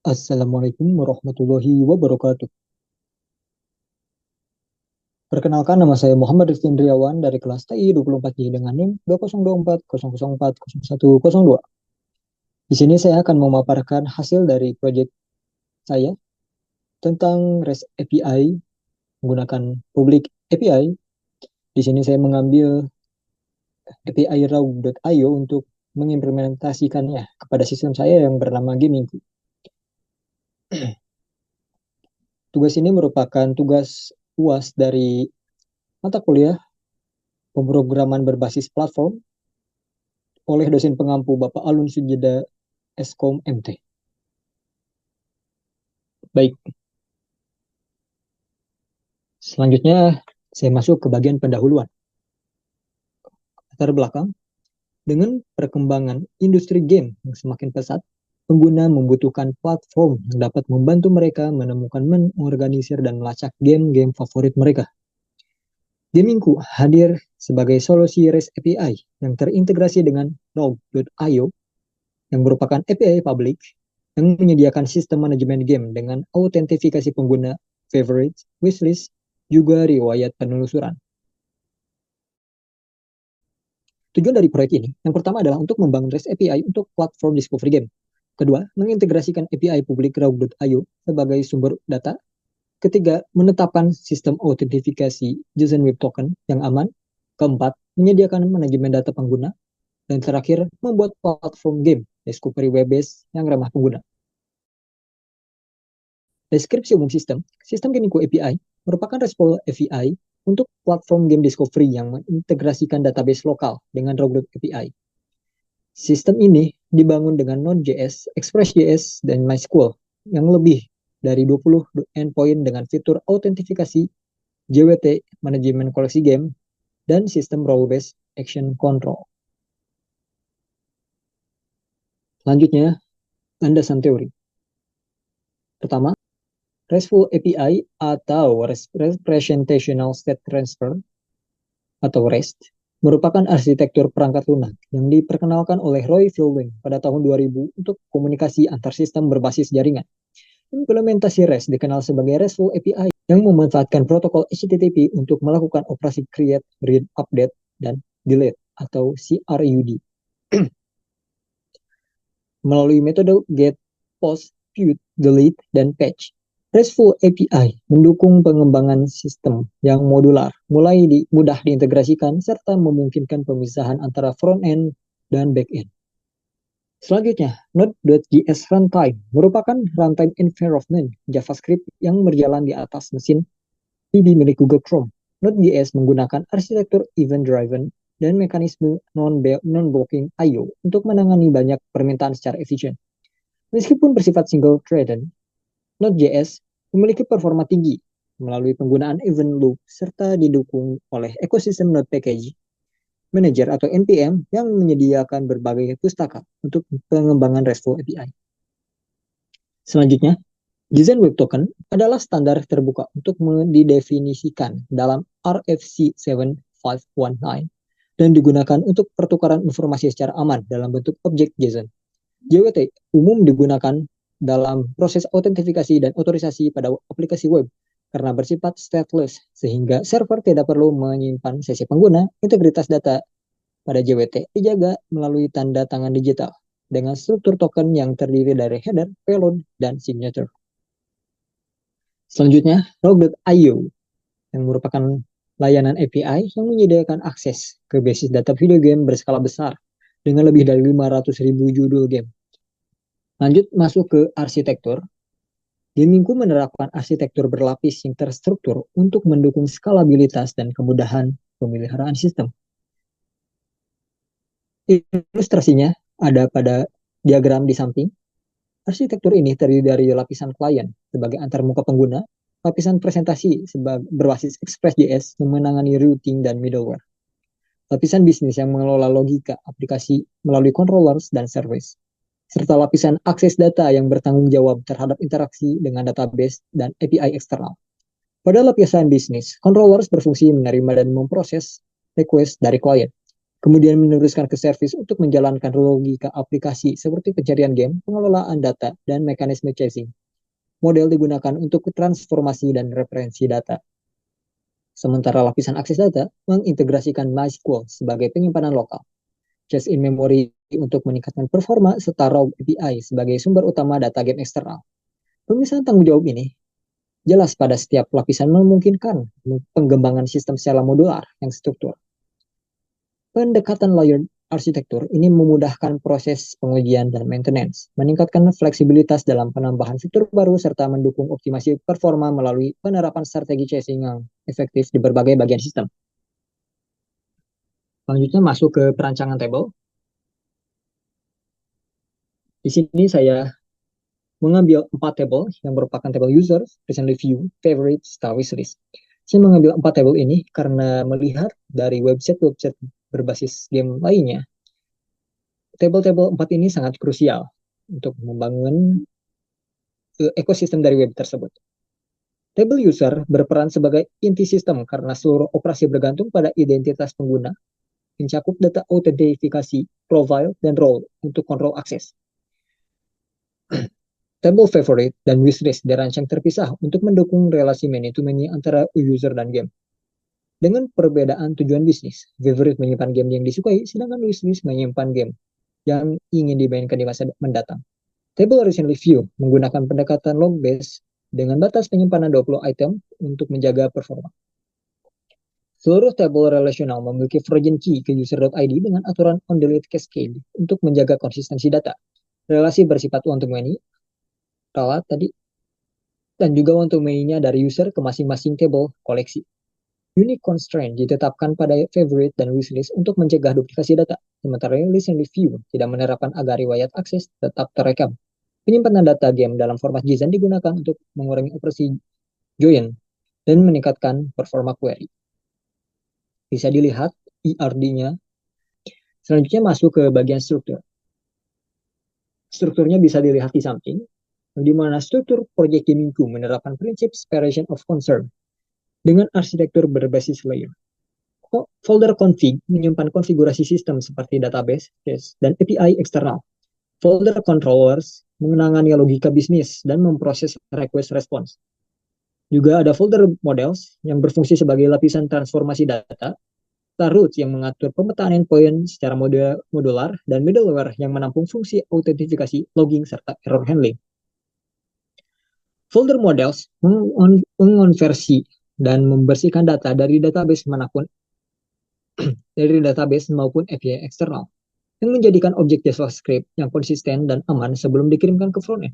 Assalamualaikum warahmatullahi wabarakatuh. Perkenalkan, nama saya Muhammad Rifki Indriawan dari kelas TI 24J dengan NIM 20240040102. Di sini saya akan memaparkan hasil dari proyek saya tentang REST API menggunakan public API. Di sini saya mengambil API raw.io untuk mengimplementasikannya kepada sistem saya yang bernama Gaming. Tugas ini merupakan tugas UAS dari mata kuliah pemrograman berbasis platform oleh dosen pengampu Bapak Alun Sujeda Eskom MT. Baik, selanjutnya saya masuk ke bagian pendahuluan. Latar belakang, dengan perkembangan industri game yang semakin pesat, pengguna membutuhkan platform yang dapat membantu mereka menemukan, mengorganisir, dan melacak game-game favorit mereka. Gamingku hadir sebagai solusi REST API yang terintegrasi dengan Rogue.io yang merupakan API publik yang menyediakan sistem manajemen game dengan autentifikasi pengguna, favorites, wishlist, juga riwayat penelusuran. Tujuan dari proyek ini, yang pertama adalah untuk membangun REST API untuk platform discovery game. Kedua, mengintegrasikan API publik Rogue.io sebagai sumber data. Ketiga, menetapkan sistem autentifikasi JSON Web Token yang aman. Keempat, menyediakan manajemen data pengguna. Dan terakhir, membuat platform game discovery web-based yang ramah pengguna. Deskripsi umum sistem, sistem Gamingku API merupakan RESTful API untuk platform game discovery yang mengintegrasikan database lokal dengan Rogue API. Sistem ini dibangun dengan Node.js, Express.js, dan MySQL yang lebih dari 20 endpoint dengan fitur autentifikasi, JWT, manajemen koleksi game, dan sistem role-based action control. Selanjutnya, landasan teori. Pertama, RESTful API atau Representational State Transfer atau REST merupakan arsitektur perangkat lunak yang diperkenalkan oleh Roy Fielding pada tahun 2000 untuk komunikasi antar sistem berbasis jaringan. Implementasi REST dikenal sebagai RESTful API yang memanfaatkan protokol HTTP untuk melakukan operasi create, read, update, dan delete atau CRUD melalui metode get, post, put, delete, dan patch. RESTful API mendukung pengembangan sistem yang modular, mudah diintegrasikan, serta memungkinkan pemisahan antara front-end dan back-end. Selanjutnya, Node.js Runtime merupakan runtime environment JavaScript yang berjalan di atas mesin PB milik Google Chrome. Node.js menggunakan arsitektur event-driven dan mekanisme non-blocking I.O. untuk menangani banyak permintaan secara efisien. Meskipun bersifat single-threaded, Node.js memiliki performa tinggi melalui penggunaan event loop serta didukung oleh ekosistem Node Package Manager atau NPM yang menyediakan berbagai pustaka untuk pengembangan RESTful API. Selanjutnya, JSON Web Token adalah standar terbuka untuk didefinisikan dalam RFC 7519 dan digunakan untuk pertukaran informasi secara aman dalam bentuk objek JSON. JWT umum digunakan dalam proses autentifikasi dan otorisasi pada aplikasi web karena bersifat stateless sehingga server tidak perlu menyimpan sesi pengguna. Integritas data pada JWT dijaga melalui tanda tangan digital dengan struktur token yang terdiri dari header, payload, dan signature. Selanjutnya, Rogue.io yang merupakan layanan API yang menyediakan akses ke basis data video game berskala besar dengan lebih dari 500.000 judul game. Lanjut masuk ke arsitektur. Gamingku menerapkan arsitektur berlapis yang terstruktur untuk mendukung skalabilitas dan kemudahan pemeliharaan sistem. Ilustrasinya ada pada diagram di samping. Arsitektur ini terdiri dari lapisan klien sebagai antarmuka pengguna, lapisan presentasi berbasis Express.js yang menangani routing dan middleware, lapisan bisnis yang mengelola logika aplikasi melalui controllers dan service, serta lapisan akses data yang bertanggung jawab terhadap interaksi dengan database dan API eksternal. Pada lapisan bisnis, controllers berfungsi menerima dan memproses request dari klien. kemudian meneruskan ke service untuk menjalankan logika aplikasi seperti pencarian game, pengelolaan data, dan mekanisme chasing. Model digunakan untuk transformasi dan referensi data. Sementara lapisan akses data mengintegrasikan MySQL sebagai penyimpanan lokal, cache in memory untuk meningkatkan performa, serta RAW API sebagai sumber utama data game eksternal. Pemisahan tanggung jawab ini jelas pada setiap lapisan memungkinkan pengembangan sistem secara modular yang struktur. Pendekatan layered arsitektur ini memudahkan proses pengujian dan maintenance, meningkatkan fleksibilitas dalam penambahan fitur baru, serta mendukung optimasi performa melalui penerapan strategi chasing yang efektif di berbagai bagian sistem. Selanjutnya masuk ke perancangan table. Di sini saya mengambil 4 table yang merupakan table user, recently view, favorite, star wishlist. Saya mengambil 4 table ini karena melihat dari website-website berbasis game lainnya, table-table 4 ini sangat krusial untuk membangun ekosistem dari web tersebut. Table user berperan sebagai inti sistem karena seluruh operasi bergantung pada identitas pengguna, mencakup data autentifikasi, profile, dan role untuk kontrol akses. Table favorite dan wishlist dirancang terpisah untuk mendukung relasi many-to-many antara user dan game. Dengan perbedaan tujuan bisnis, favorite menyimpan game yang disukai, sedangkan wishlist menyimpan game yang ingin dimainkan di masa mendatang. Table recently view menggunakan pendekatan log base dengan batas penyimpanan 20 item untuk menjaga performa. Seluruh table relasional memiliki virgin key ke user.id dengan aturan on delete cascade untuk menjaga konsistensi data. Relasi bersifat one-to-many ralat tadi, dan juga one-to-many-nya dari user ke masing-masing table koleksi. Unique constraint ditetapkan pada favorite dan wishlist untuk mencegah duplikasi data, sementara listen review tidak menerapkan agar riwayat akses tetap terekam. Penyimpanan data game dalam format JSON digunakan untuk mengurangi operasi join dan meningkatkan performa query. Bisa dilihat ERD-nya. Selanjutnya masuk ke bagian struktur. Strukturnya bisa dilihat di samping, di mana struktur Project Gamingku menerapkan prinsip separation of concern dengan arsitektur berbasis layer. Folder config menyimpan konfigurasi sistem seperti database, cache, dan API eksternal. Folder controllers menangani logika bisnis dan memproses request response. Juga ada folder models yang berfungsi sebagai lapisan transformasi data, root yang mengatur pemetaan endpoint secara modular, dan middleware yang menampung fungsi autentifikasi, logging, serta error handling. Folder models mengonversi dan membersihkan data dari database maupun API eksternal, yang menjadikan objek JavaScript yang konsisten dan aman sebelum dikirimkan ke frontend.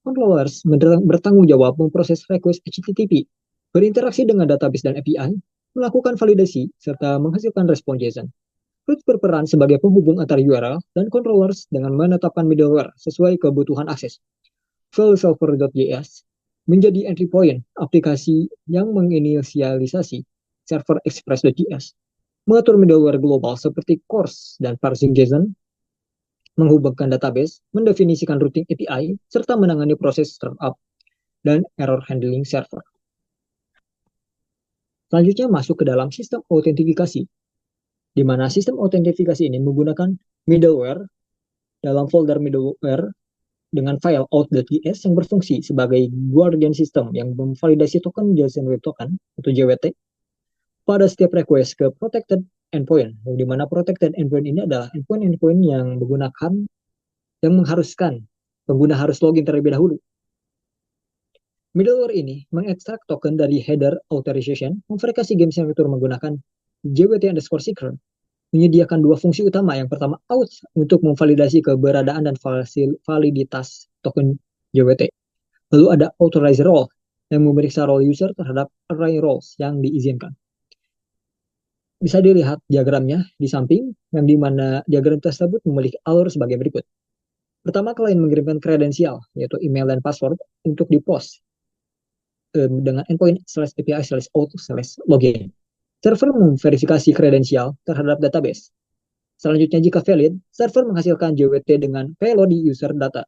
Controllers bertanggung jawab memproses request HTTP, berinteraksi dengan database dan API, melakukan validasi, serta menghasilkan respon JSON. Root berperan sebagai penghubung antara URL dan controllers dengan menetapkan middleware sesuai kebutuhan akses. FileServer.js menjadi entry point aplikasi yang menginisialisasi server Express.js, mengatur middleware global seperti CORS dan parsing JSON, menghubungkan database, mendefinisikan routing API, serta menangani proses startup dan error handling server. Selanjutnya masuk ke dalam sistem autentifikasi, di mana sistem autentifikasi ini menggunakan middleware dalam folder middleware dengan file out.js yang berfungsi sebagai guardian system yang memvalidasi token JSON Web Token atau JWT pada setiap request ke protected endpoint, di mana protected endpoint ini adalah endpoint yang mengharuskan pengguna harus login terlebih dahulu. Middleware ini mengekstrak token dari header authorization, memverifikasi game simulator menggunakan JWT_secret, menyediakan dua fungsi utama. Yang pertama, out untuk memvalidasi keberadaan dan validitas token JWT. Lalu ada authorize role yang memeriksa role user terhadap array roles yang diizinkan. Bisa dilihat diagramnya di samping, yang dimana diagram tersebut memiliki alur sebagai berikut. Pertama, klien mengirimkan kredensial, yaitu email dan password, untuk di-post dengan endpoint /API/auth/login. Server memverifikasi kredensial terhadap database. Selanjutnya, jika valid, server menghasilkan JWT dengan payload di user data.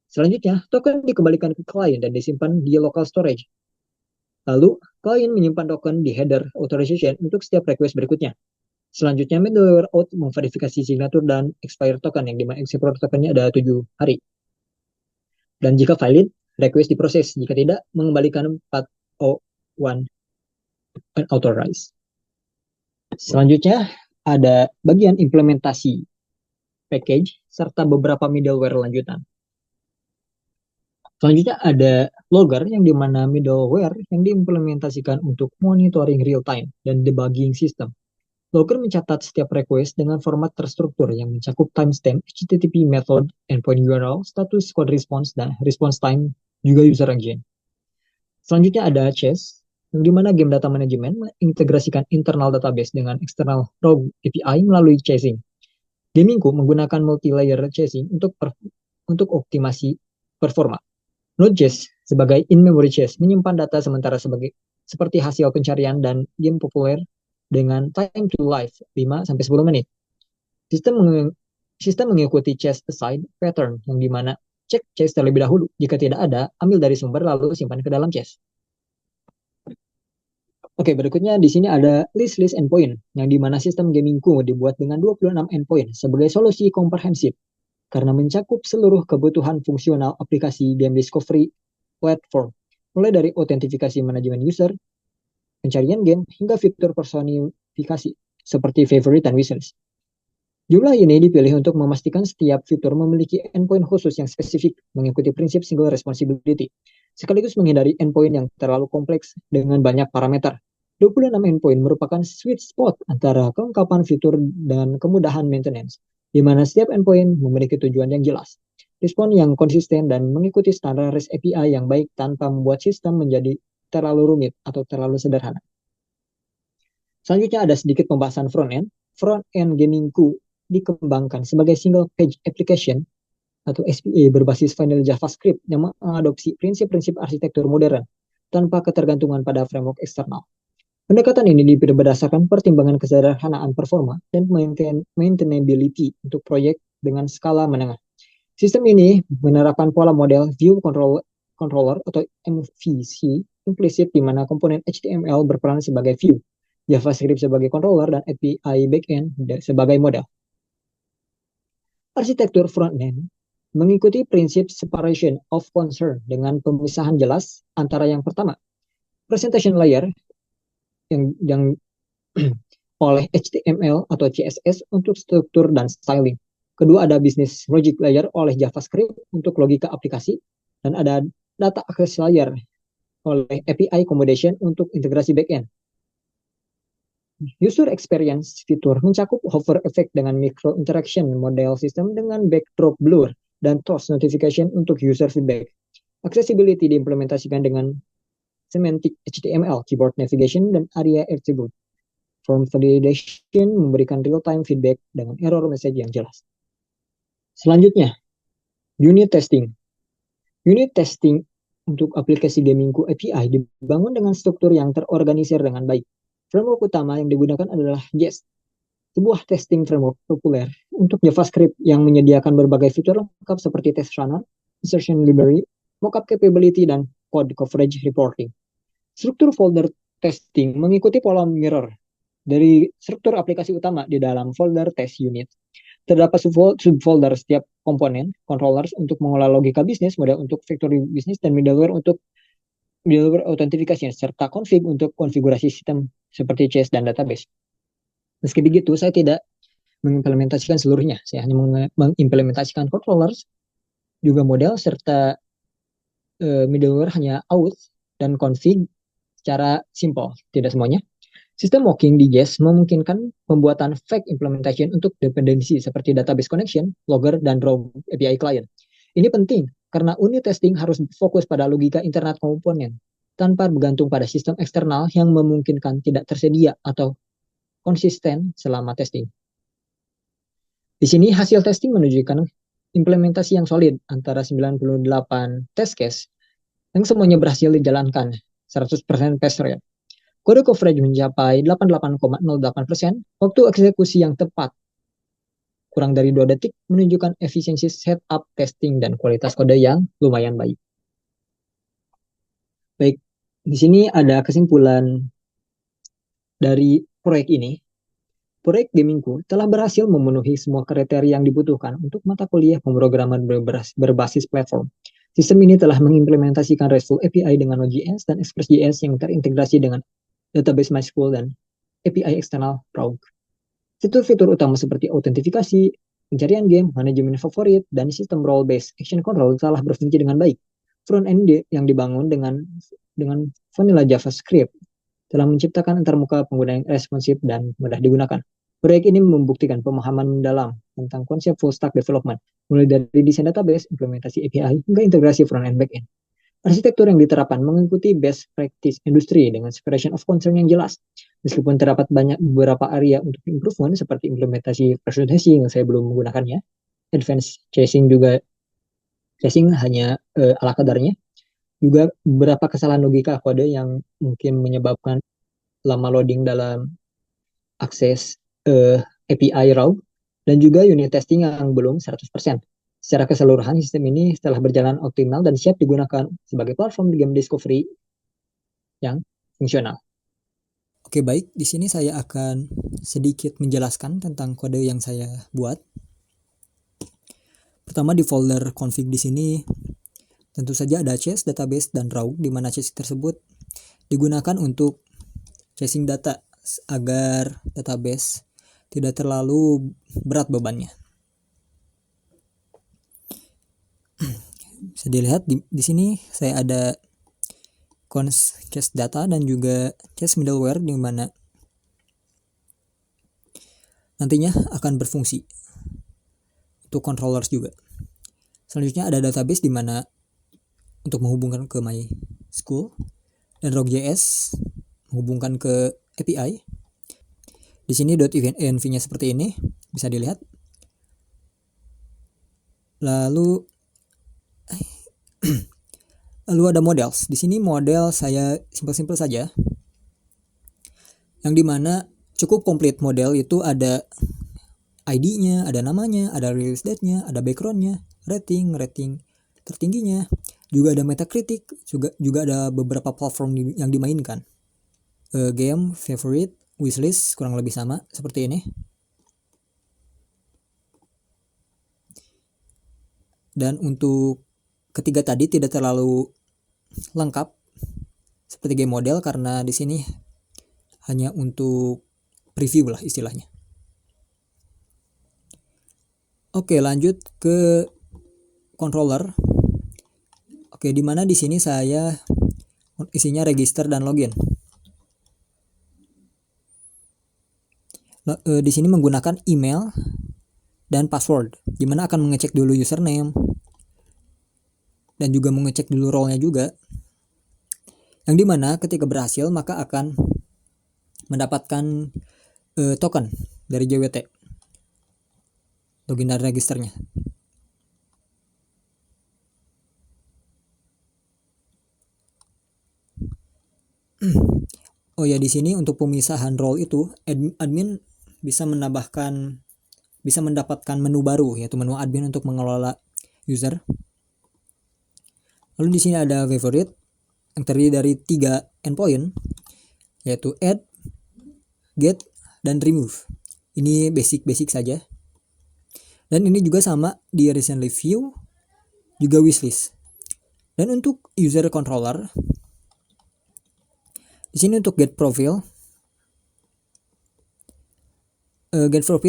Selanjutnya, token dikembalikan ke klien dan disimpan di local storage. Lalu, klien menyimpan token di header authorization untuk setiap request berikutnya. Selanjutnya, middleware out memverifikasi signatur dan expire token, yang dimana expire tokennya ada 7 hari. Dan jika valid, request diproses. Jika tidak, mengembalikan 401 unauthorized. Selanjutnya, ada bagian implementasi package serta beberapa middleware lanjutan. Selanjutnya ada logger, yang dimana middleware yang diimplementasikan untuk monitoring real time dan debugging system. Logger mencatat setiap request dengan format terstruktur yang mencakup timestamp, HTTP method, endpoint URL, status code response, dan response time, juga user engine. Selanjutnya ada Chess, yang dimana game data management mengintegrasikan internal database dengan external rogue API melalui chasing. Gamingku menggunakan multi-layer chasing untuk optimasi performa. Node.js sebagai in-memory chase menyimpan data sementara seperti hasil pencarian dan game populer dengan time to live 5-10 menit. Sistem mengikuti chase aside pattern, yang dimana cek chase terlebih dahulu. Jika tidak ada, ambil dari sumber lalu simpan ke dalam chase. Oke, berikutnya di sini ada list endpoint, yang dimana sistem Gamingku dibuat dengan 26 endpoint sebagai solusi komprehensif karena mencakup seluruh kebutuhan fungsional aplikasi game discovery platform, mulai dari autentifikasi manajemen user, pencarian game, hingga fitur personifikasi seperti favorite dan wishlist. Jumlah ini dipilih untuk memastikan setiap fitur memiliki endpoint khusus yang spesifik mengikuti prinsip single responsibility, sekaligus menghindari endpoint yang terlalu kompleks dengan banyak parameter. 26 endpoint merupakan sweet spot antara kelengkapan fitur dan kemudahan maintenance, di mana setiap endpoint memiliki tujuan yang jelas, respon yang konsisten, dan mengikuti standar REST API yang baik tanpa membuat sistem menjadi terlalu rumit atau terlalu sederhana. Selanjutnya ada sedikit pembahasan front-end. Front-end Gamingku dikembangkan sebagai single page application atau SPA berbasis vanilla JavaScript yang mengadopsi prinsip-prinsip arsitektur modern tanpa ketergantungan pada framework eksternal. Pendekatan ini berdasarkan pertimbangan kesederhanaan performa dan maintainability untuk proyek dengan skala menengah. Sistem ini menerapkan pola model View Controller atau MVC implisit, di mana komponen HTML berperan sebagai view, JavaScript sebagai controller, dan API backend sebagai model. Arsitektur frontend mengikuti prinsip separation of concern dengan pemisahan jelas antara yang pertama, presentation layer yang oleh HTML atau CSS untuk struktur dan styling. Kedua, ada business logic layer oleh JavaScript untuk logika aplikasi, dan ada data access layer oleh API accommodation untuk integrasi backend. User experience fitur mencakup hover effect dengan micro interaction model sistem dengan backdrop blur dan toast notification untuk user feedback. Accessibility diimplementasikan dengan semantic HTML, keyboard navigation, dan area attribute. Form validation memberikan real-time feedback dengan error message yang jelas. Selanjutnya, unit testing. Unit testing untuk aplikasi Gamingku API dibangun dengan struktur yang terorganisir dengan baik. Framework utama yang digunakan adalah Jest, sebuah testing framework populer untuk JavaScript yang menyediakan berbagai fitur lengkap seperti test runner, insertion library, mockup capability, dan code coverage reporting. Struktur folder testing mengikuti pola mirror dari struktur aplikasi utama di dalam folder test unit. Terdapat subfolder setiap komponen, controllers untuk mengolah logika bisnis, model untuk factory bisnis, dan middleware untuk middleware autentifikasi, serta config untuk konfigurasi sistem seperti chase dan database. Meski begitu, saya tidak mengimplementasikan seluruhnya. Saya hanya mengimplementasikan controllers, juga model, serta middleware hanya auth dan config secara simple, tidak semuanya. Sistem mocking di Jest memungkinkan pembuatan fake implementation untuk dependensi seperti database connection, logger, dan rogue API client. Ini penting karena unit testing harus fokus pada logika internal komponen tanpa bergantung pada sistem eksternal yang memungkinkan tidak tersedia atau konsisten selama testing. Di sini hasil testing menunjukkan implementasi yang solid antara 98 test case yang semuanya berhasil dijalankan 100% pass rate. Kode coverage mencapai 88,08%, waktu eksekusi yang tepat kurang dari 2 detik menunjukkan efisiensi setup, testing, dan kualitas kode yang lumayan baik. Baik, di sini ada kesimpulan dari proyek ini. proyek gamingku telah berhasil memenuhi semua kriteria yang dibutuhkan untuk mata kuliah pemrograman berbasis platform. Sistem ini telah mengimplementasikan RESTful API dengan Node.js dan Express.js yang terintegrasi dengan database MySQL dan API eksternal Rogue. Fitur-fitur utama seperti autentifikasi, pencarian game, manajemen favorit, dan sistem role-based action control telah berfungsi dengan baik. Front-end yang dibangun dengan vanilla JavaScript telah menciptakan antarmuka pengguna yang responsif dan mudah digunakan. Proyek ini membuktikan pemahaman mendalam tentang konsep full stack development, mulai dari desain database, implementasi API, hingga integrasi front-end back-end. Arsitektur yang diterapkan mengikuti best practice industri dengan separation of concern yang jelas. Meskipun terdapat beberapa area untuk improvement seperti implementasi version hashing yang saya belum menggunakannya, advanced chasing hanya ala kadarnya, juga beberapa kesalahan logika kode yang mungkin menyebabkan lama loading dalam akses API raw, dan juga unit testing yang belum 100%. Secara keseluruhan, sistem ini setelah berjalan optimal dan siap digunakan sebagai platform game discovery yang fungsional. Oke, baik. Di sini saya akan sedikit menjelaskan tentang kode yang saya buat. Pertama, di folder config di sini tentu saja ada chase, database, dan raw, di mana chase tersebut digunakan untuk chasing data agar database tidak terlalu berat bebannya. Bisa dilihat di sini saya ada cons chase data dan juga chase middleware di mana nantinya akan berfungsi untuk controllers juga. Selanjutnya ada database di mana untuk menghubungkan ke MySQL, dan Rogue.js menghubungkan ke API. Di sini .env-nya seperti ini, bisa dilihat. Lalu ada models. Di sini model saya simpel-simpel saja. Yang dimana cukup komplit model itu ada ID-nya, ada namanya, ada release date-nya, ada background-nya, rating tertingginya, juga ada Metacritic, juga ada beberapa platform yang dimainkan. Game, favorite, wishlist, kurang lebih sama seperti ini. Dan untuk ketiga tadi tidak terlalu lengkap seperti game model karena di sini hanya untuk preview lah istilahnya. Oke, lanjut ke controller. Oke, di mana di sini saya isinya register dan login. Di sini menggunakan email dan password, di mana akan mengecek dulu username dan juga mengecek dulu role-nya juga. Yang dimana ketika berhasil maka akan mendapatkan token dari JWT, login dan registernya. Oh ya, di sini untuk pemisahan role itu admin bisa mendapatkan menu baru, yaitu menu admin untuk mengelola user. Lalu di sini ada favorite yang terdiri dari 3 endpoint, yaitu add, get, dan remove. Ini basic saja. Dan ini juga sama di recently view, juga wishlist. Dan untuk user controller, di sini untuk get profile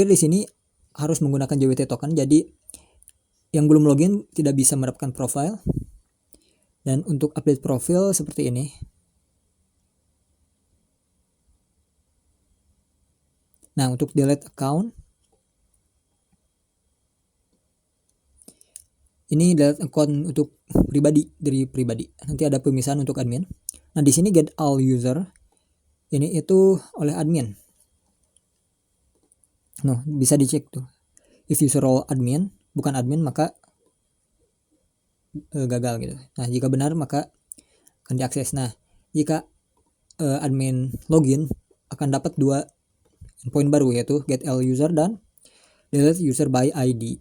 di sini harus menggunakan JWT token. Jadi yang belum login tidak bisa mendapatkan profile. Dan untuk update profile seperti ini. Nah, untuk delete account, ini delete account untuk dari pribadi. Nanti ada pemisahan untuk admin. Nah, di sini get all user, ini itu oleh admin. Nah, bisa dicek tuh. If user role admin, bukan admin, maka gagal gitu. Nah, jika benar maka akan diakses. Nah, jika admin login akan dapat 2 endpoint baru, yaitu get all user dan delete user by ID.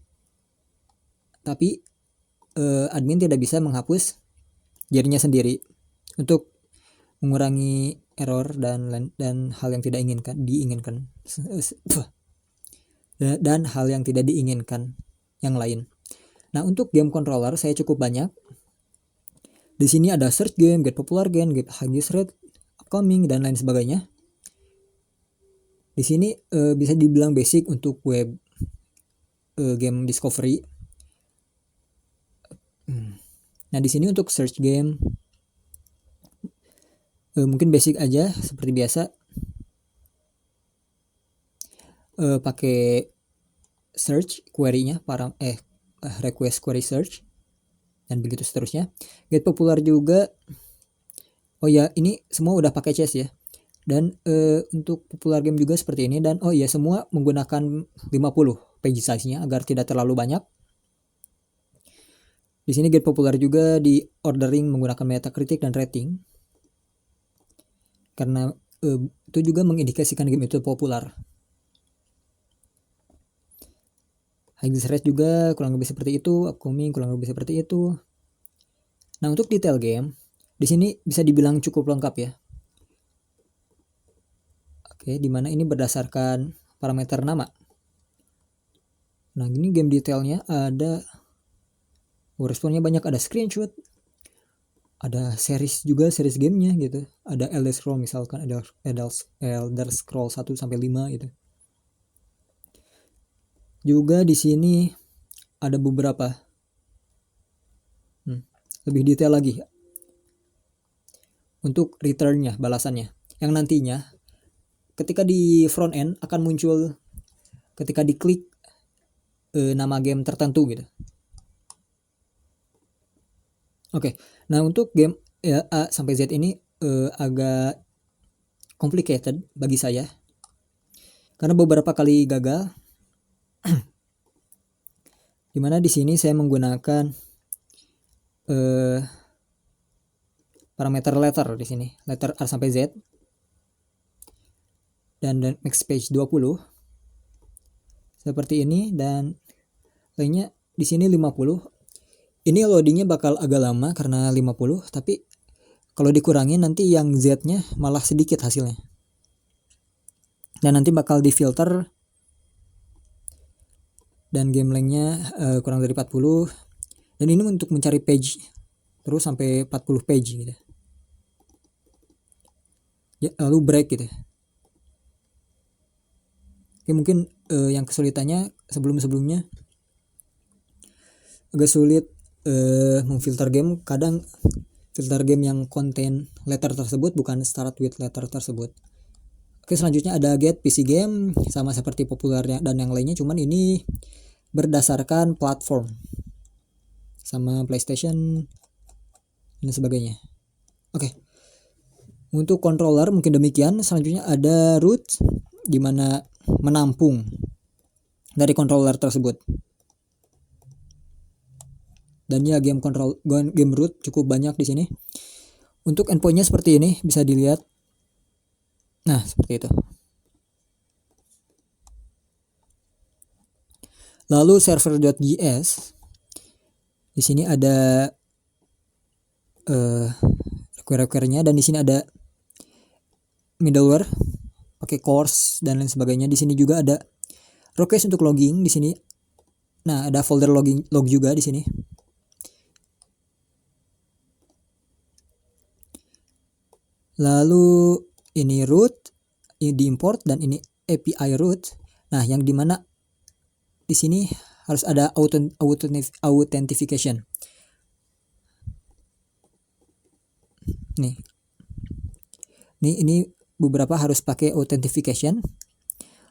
Tapi admin tidak bisa menghapus dirinya sendiri. Untuk mengurangi error dan hal yang tidak diinginkan dan hal yang tidak diinginkan yang lain. Nah, untuk game controller saya cukup banyak. Di sini ada search game, get popular game, get highest rate, upcoming, dan lain sebagainya. Di sini bisa dibilang basic untuk web game discovery. Nah, di sini untuk search game mungkin basic aja seperti biasa. Pakai search query-nya request query search dan begitu seterusnya. Get popular juga. Oh ya, ini semua udah pakai chess ya. Dan untuk popular game juga seperti ini. Dan oh ya, semua menggunakan 50 page size-nya agar tidak terlalu banyak. Di sini get popular juga di ordering menggunakan Metacritic dan rating. Karena itu juga mengindikasikan game itu populer. Highest rate juga kurang lebih seperti itu, upcoming kurang lebih seperti itu. Nah, untuk detail game di sini bisa dibilang cukup lengkap ya. Oke, dimana ini berdasarkan parameter nama. Nah, ini game detailnya ada responnya banyak, ada screenshot, ada series juga, series gamenya gitu. Ada Elder Scroll misalkan, ada Elder Scroll 1 sampai 5 gitu. Juga di sini ada beberapa lebih detail lagi untuk return-nya, balasannya. Yang nantinya ketika di front end akan muncul ketika diklik nama game tertentu gitu. Oke, nah untuk game A sampai Z ini agak complicated bagi saya karena beberapa kali gagal. Dimana di sini saya menggunakan parameter letter di sini, letter A sampai Z, dan max page 20 seperti ini, dan lainnya di sini 50. Ini loadingnya bakal agak lama karena 50, tapi kalau dikurangin nanti yang Z-nya malah sedikit hasilnya. Dan nanti bakal difilter dan game length-nya kurang dari 40. Dan ini untuk mencari page terus sampai 40 page gitu. Ya, lalu break gitu. Oke, mungkin yang kesulitannya sebelumnya agak sulit memfilter game. Kadang filter game yang konten letter tersebut bukan start with letter tersebut. Oke, selanjutnya ada get PC game, sama seperti populernya dan yang lainnya, cuman ini berdasarkan platform sama PlayStation dan sebagainya. Oke. Untuk controller mungkin demikian. Selanjutnya ada root, dimana menampung dari controller tersebut. Dan ya, game root cukup banyak di sini. Untuk endpointnya seperti ini, bisa dilihat. Nah, seperti itu. Lalu server.js, di sini ada require-nya, dan di sini ada middleware pakai course dan lain sebagainya. Di sini juga ada request untuk logging di sini. Nah, ada folder log juga di sini. Lalu ini root, ini diimport, dan ini API root. Nah, yang dimana di sini harus ada authentication. Ini beberapa harus pakai authentication,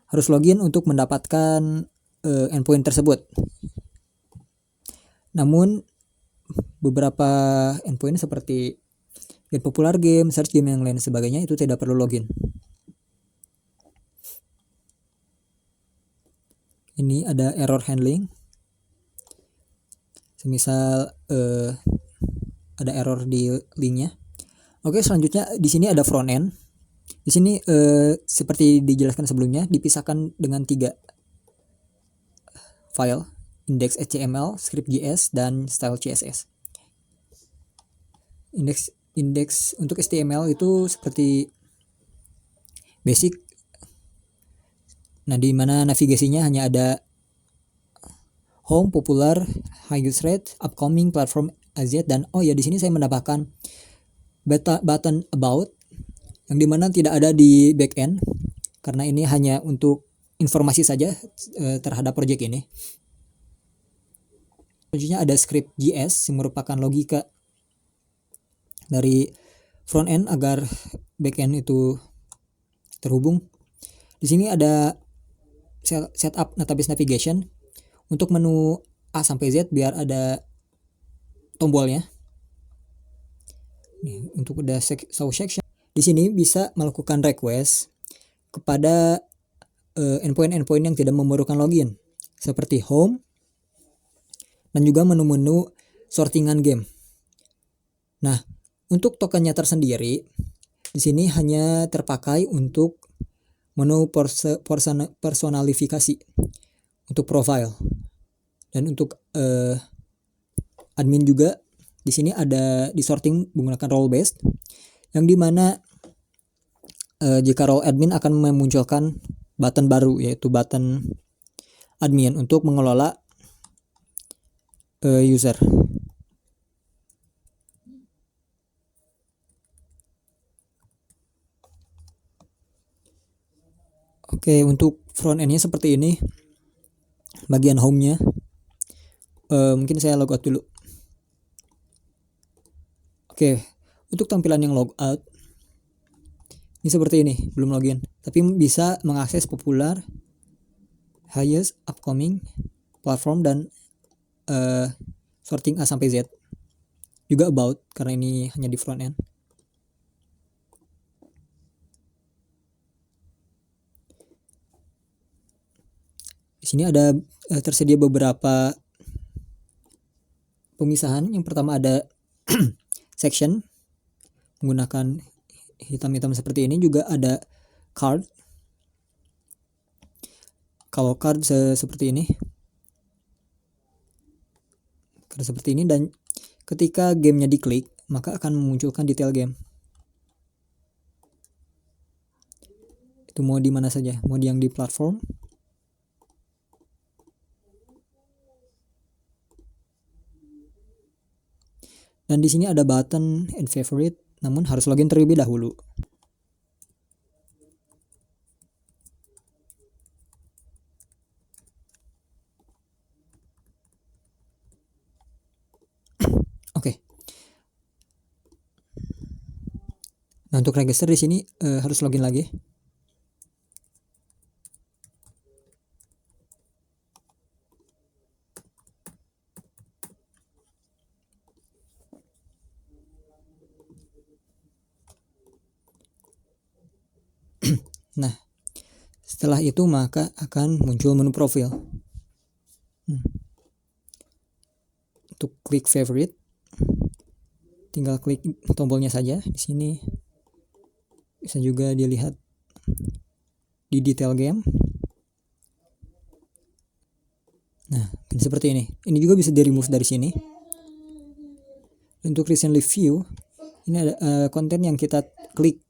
harus login untuk mendapatkan endpoint tersebut. Namun beberapa endpoint seperti get popular game, search game, yang lain sebagainya itu tidak perlu login. Ini ada error handling. Semisal ada error di linknya. Oke, selanjutnya di sini ada front end. Di sini seperti dijelaskan sebelumnya, dipisahkan dengan 3 file, index.html, script.js, dan style.css. indeks untuk HTML itu seperti basic. Nah, di mana navigasinya hanya ada home, popular, high use rate, upcoming, platform AZ, dan di sini saya menambahkan button about yang dimana tidak ada di backend karena ini hanya untuk informasi saja terhadap project ini. Selanjutnya ada script JS yang merupakan logika dari front end agar back end itu terhubung. Di sini ada setup database navigation untuk menu A sampai Z biar ada tombolnya. Nih, untuk ada show section. Di sini bisa melakukan request kepada endpoint-endpoint yang tidak memerlukan login seperti home dan juga menu-menu sortingan game. Nah, untuk tokennya tersendiri di sini hanya terpakai untuk menu personalifikasi untuk profile dan untuk admin juga di sini ada di sorting menggunakan role based yang dimana jika role admin akan memunculkan button baru yaitu button admin untuk mengelola user. Oke, untuk front end-nya seperti ini. Bagian home-nya mungkin saya logout dulu. Oke, untuk tampilan yang logout ini seperti ini, belum login, tapi bisa mengakses popular, highest, upcoming, platform, dan sorting A sampai Z. Juga about karena ini hanya di front end. Di sini ada tersedia beberapa pemisahan. Yang pertama ada section menggunakan hitam-hitam seperti ini, juga ada card. Kalau card seperti ini. Card seperti ini, dan ketika gamenya diklik maka akan memunculkan detail game. Itu mau di mana saja, mau yang di platform. Dan di sini ada button and favorite, namun harus login terlebih dahulu. Oke. Nah, untuk register di sini harus login lagi. Nah, setelah itu maka akan muncul menu profil. Untuk klik favorite, tinggal klik tombolnya saja di sini. Bisa juga dilihat di detail game. Nah, seperti ini. Ini juga bisa di remove dari sini. Untuk recently view, ini ada konten yang kita klik.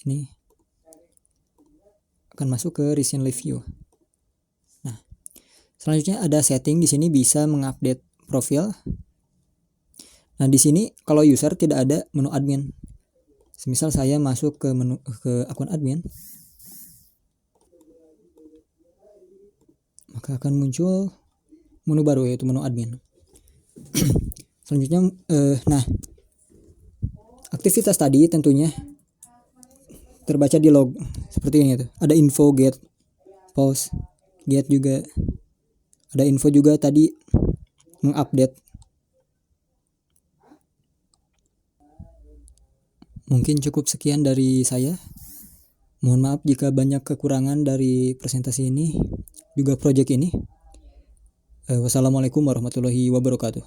Ini akan masuk ke recently view. Nah, selanjutnya ada setting. Di sini bisa mengupdate profil. Nah, di sini kalau user tidak ada menu admin. Semisal saya masuk ke akun admin, maka akan muncul menu baru yaitu menu admin. Selanjutnya nah, aktivitas tadi tentunya terbaca di log seperti ini tuh. Ada info, get, pause, get juga. Ada info juga tadi mengupdate. Mungkin cukup sekian dari saya. Mohon maaf jika banyak kekurangan dari presentasi ini, juga project ini. Wassalamualaikum warahmatullahi wabarakatuh.